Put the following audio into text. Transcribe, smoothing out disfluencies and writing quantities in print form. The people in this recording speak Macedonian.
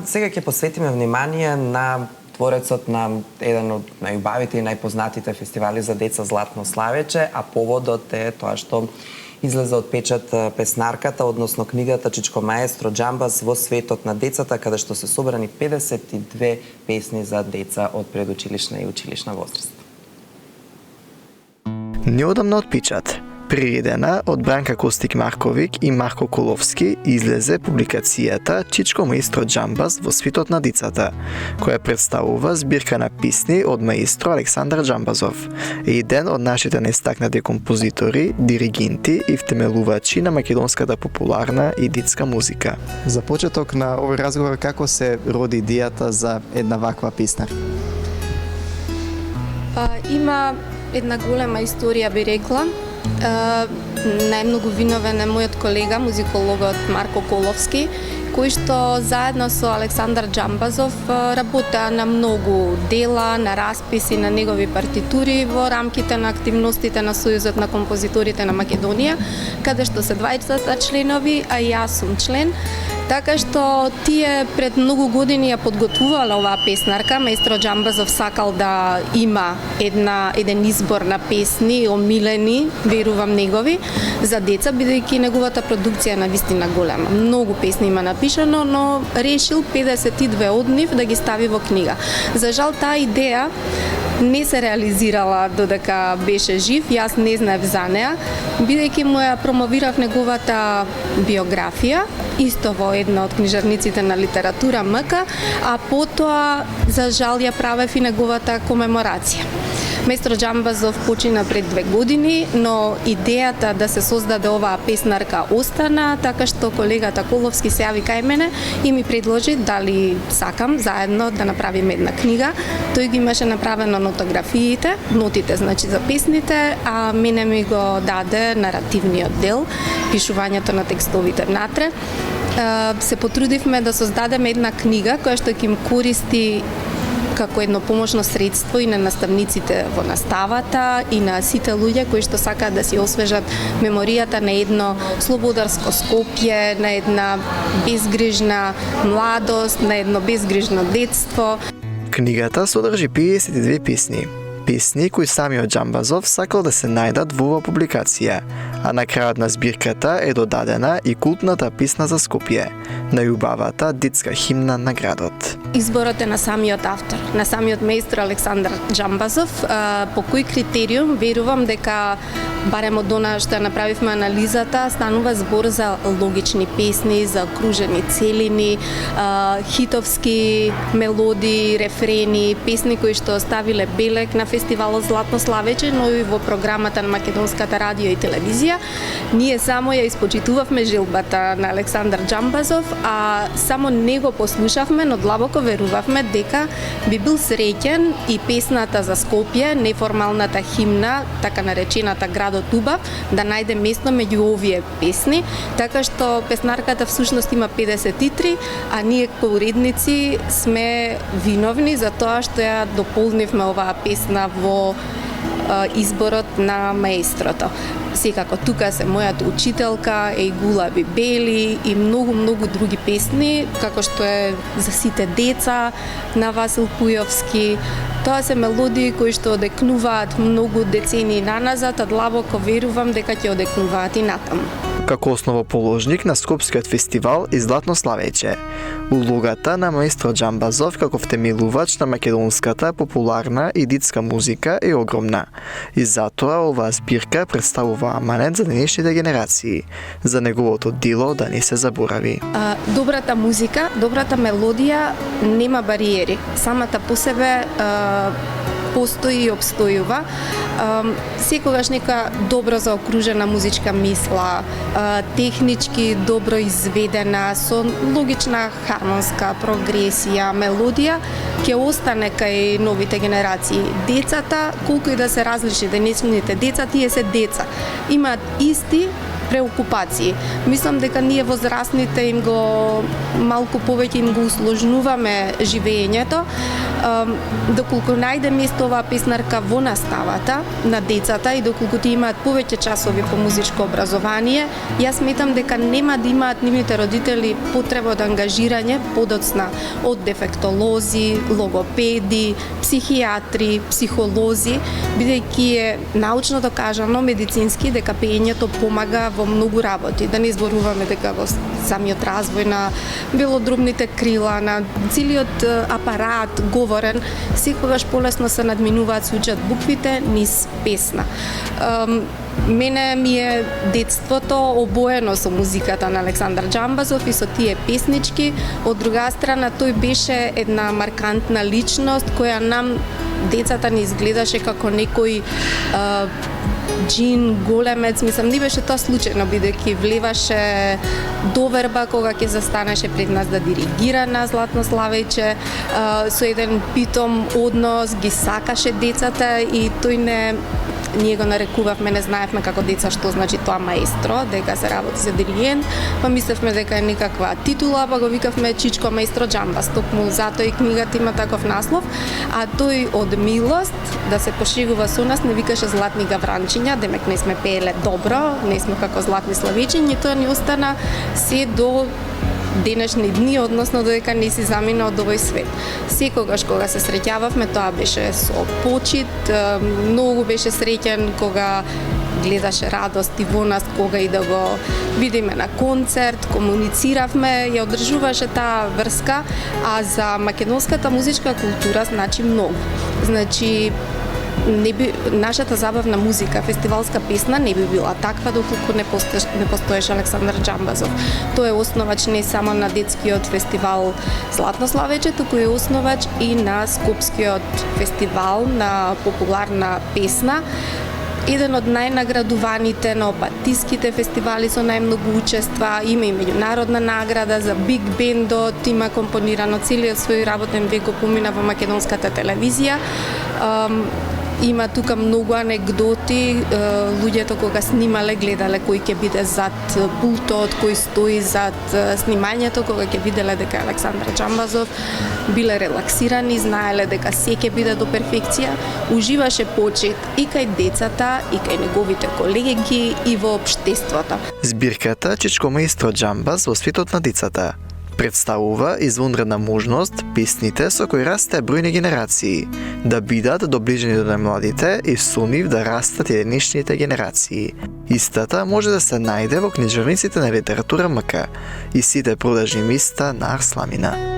Сега ќе посветиме внимание на творецот на еден од најубавите и најпознатите фестивали за деца Златно славече, а поводот е тоа што излезе од печат песнарката, односно книгата Чичко маестро Џамбаз во светот на децата, каде што се собрани 52 песни за деца од предучилишна и училишна возраст. Неодамна од печат, приредена од Бранка Костик Марковик и Марко Коловски, излезе публикацијата Чичко маестро Џамбаз во светот на децата, која представува збирка на песни од маестро Александар Џамбазов, еден од нашите најстакнати композитори, диригенти и втемелувачи на македонската популарна и детска музика. За почеток на овој разговор, како се роди идејата за една ваква песна? Има една голема историја, би рекла. Најмногу виновен е мојот колега, музикологот Марко Коловски, кој што заедно со Александар Џамбазов работеа на многу дела, на расписи, на негови партитури во рамките на активностите на Сојузот на композиторите на Македонија, каде што се 20 членови, а јас сум член. Така што тие пред многу години ја подготвувале оваа песнарка. Маестро Џамбазов сакал да има еден избор на песни, омилени, верувам негови, за деца, бидејќи неговата продукција е навистина голема. Многу песни има напишано, но решил 52 од нив да ги стави во книга. За жал, таа идеја не се реализирала додека беше жив, јас не знаев за неа, бидејќи му ја промовирав неговата биографија, исто во една од книжарниците на литература МК, а потоа, за жал, ја правев и неговата комеморација. Маестро Џамбазов почина пред 2 години, но идејата да се создаде оваа песнарка остана, така што колегата Коловски се јави кај мене и ми предложи дали сакам заедно да направиме една книга. Тој ги имаше направено нотографиите, нотите значи за песните, а мене ми го даде наративниот дел, пишувањето на текстовите внатре. Се потрудивме да создадеме една книга која што ќе им користи како едно помошно средство и на наставниците во наставата и на сите луѓе кои што сакаат да си освежат меморијата на едно слободарско Скопје, на една безгрижна младост, на едно безгрижно детство. Книгата содржи 52 песни. Песни кои самиот Џамбазов сакал да се најдат во оваа публикација, а на крајот на збирката е додадена и култната песна за Скопје, најубавата детска химна на градот. Изборот е на самиот автор, на самиот маестро Александар Џамбазов. По кој критериум верувам дека барем од она што направивме анализата, станува збор за логични песни, за окружени целини, хитовски мелодии, рефрени, песни кои што оставиле белег на фестивалот Златно славече, но и во програмата на Македонската радио и телевизија. Ние само ја испочитувавме жилбата на Александар Џамбазов, а само него послушавме, но длабоко верувавме дека би бил среќен и песната за Скопје, неформалната химна, така наречената Градот убав, да најде место меѓу овие песни, така што песнарката всушност има 53, а ние како уредници сме виновни за тоа што ја дополнивме оваа песна во изборот на маестрото. Секако тука се мојата учителка, Ејгула Бибели и многу други песни, како што е За сите деца на Васил Пујовски. Тоа се мелодии кои што одекнуваат многу децении наназад, а длабоко верувам дека ќе одекнуваат и натаму. Како основоположник на Скопскиот фестивал и Златно славече, улогата на маестро Џамбазов како втемелувач на македонската популарна и детска музика е огромна. И затоа оваа збирка представува аманет за денешните генерации, за неговото дело да не се заборави. Добрата музика, добрата мелодија нема бариери. Самата по себе постои и обстојува. Секогаш нека добро заокружена музичка мисла, технички добро изведена, со логична хармонска прогресија, мелодија, ќе остане кај новите генерации. Децата, колку и да се различни денешните деца, тие се деца. Имаат исти преокупации. Мислам дека ние возрастните им го малку повеќе им го усложнуваме живеењето. Доколку најде место оваа песнарка во наставата на децата и доколку ти имаат повеќе часови по музичко образование, јас сметам дека нема да имаат нивните родители потреба од ангажирање подоцна од дефектолози, логопеди, психијатри, психолози, бидејќи е научно докажано медицински дека пеењето помага во многу работи. Да не зборуваме дека во самиот развој на белодробните крила, на целиот апарат говорен, секогаш полесно се надминуваат, се учат буквите низ песна. Мене ми е детството обоено со музиката на Александар Џамбазов и со тие песнички. Од друга страна, тој беше една маркантна личност која нам, децата, не изгледаше како некој джин, големец. Мислам, не беше тоа случајно, бидејќи влеваше доверба кога ќе застанеше пред нас да диригира на Златно Славејче, со еден питом однос ги сакаше децата и тој ние го нарекувавме, не знаевме како деца што значи тоа маестро, дека се работи за диригент, па мислевме дека е некаква титула, па го викавме Чичко маестро Џамбаз, токму затоа и книгата има таков наслов, а тој од милост да се пошегува со нас не викаше златни гавранчиња, демек не сме пееле добро, не сме како златни славичиња, тоа ни остана се до денешни дни, односно додека не си замина од овој свет. Секогаш кога се среќававме, тоа беше со почит, многу беше среќен кога гледаше радост и во нас, кога и да го видиме на концерт, комунициравме, ја одржуваше таа врска, а за македонската музичка култура значи многу. Значи, нашата забавна музика, фестивалска песна не би била таква доколку не постоеше Александар Џамбазов. Тој е основач не само на детскиот фестивал Златно Славејче, туку е основач и на Скопскиот фестивал на популарна песна. Еден од најнаградуваните на опатиските фестивали со најмногу учества, има и меѓународна награда за биг бендот, има компонирано целиот свој работен век го помина во македонската телевизија. Има тука многу анегдоти, луѓето кога снимале гледале кој ќе биде зад пултот, кој стои зад снимањето, кога ќе виделе дека Александар Џамбазов, биле релаксирани, знаеле дека се ќе биде до перфекција, уживаше почит и кај децата, и кај неговите колеги, и во општеството. Збирката Чичко маестро Џамбаз во светот на децата представува извонредна можност песните со кои расте бројни генерации да бидат доближени до најмладите и со нив да растат и денешните генерации. Истата може да се најде во книжевниците на литература МК и сите продажни места на Арсламина.